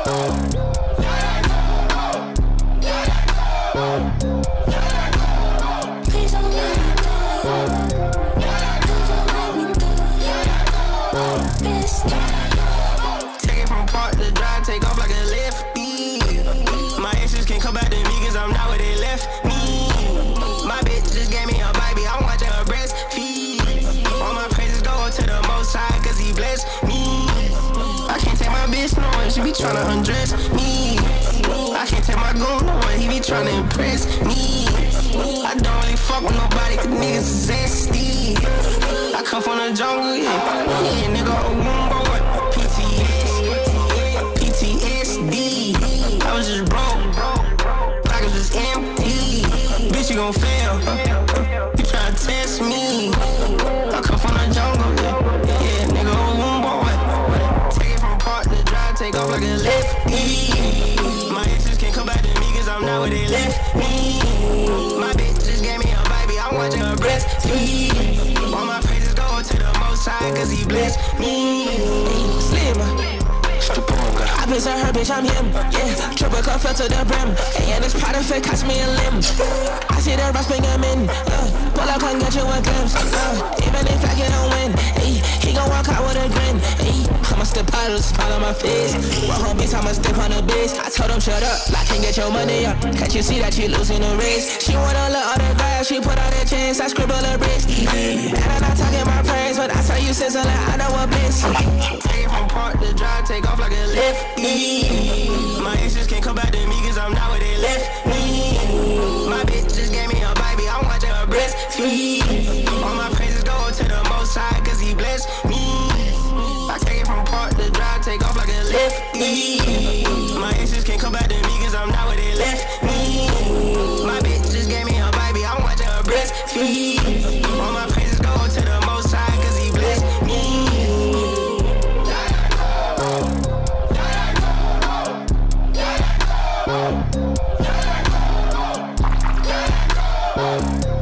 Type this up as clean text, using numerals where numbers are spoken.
Take it from park to drive, take off like a lefty. My exes can't come back to me cause I'm not where they left me. My bitch just gave me a baby, I'm watching her breastfeed. All my praises go to the most high cause he blessed me. I can't take my bitch knowing she be tryna undress me. I can't take my goon knowing he be tryna impress me. I don't really fuck with nobody cause niggas is zesty. I come from the jungle, yeah nigga, Ngcobo. PTSD, I was just broke, pockets was empty. Bitch, you gon' fail, you tryna test me. I come from the jungle, yeah nigga, Ngcobo. Take it from park to drive, take off like a lefty. My exes can't come back to me cause I'm not where they left me. My bitch just gave me a baby, I'm watching her breastfeed. All my praises go to the most high cause he blessed me. Slim, I bitch on her, bitch, I'm him. Yeah, triple cup fell to the brim. And this pot of fit cost me a limb. I see the rest bring him in. Pull up, come get you a glimpse. Even if I get on win, he gon' walk out with a grin. I'ma step out of the spot on my face. Walk home, bitch, I'ma step on the base. I told him shut up, I can get your money up. Can't you see that you losing the race? She wanna look on the grass, she put on the chains, I scribble a wrist. And I'm not talking my praise, but I saw you sizzling, I know what bitch. Take it from park to drive, take off like a lefty. My exes can't come back to me cause I'm not where they left me. My bitch just gave me a baby, I'm watching her breastfeed. All my praises go to the most high cause he blessed me. I take it from park to drive, take off like a lefty. My exes can't come back to me cause I'm not where they left me. My bitch just gave me a baby, I'm watching her breastfeed. All my praises go to the most high cause he blessed me. Yeah.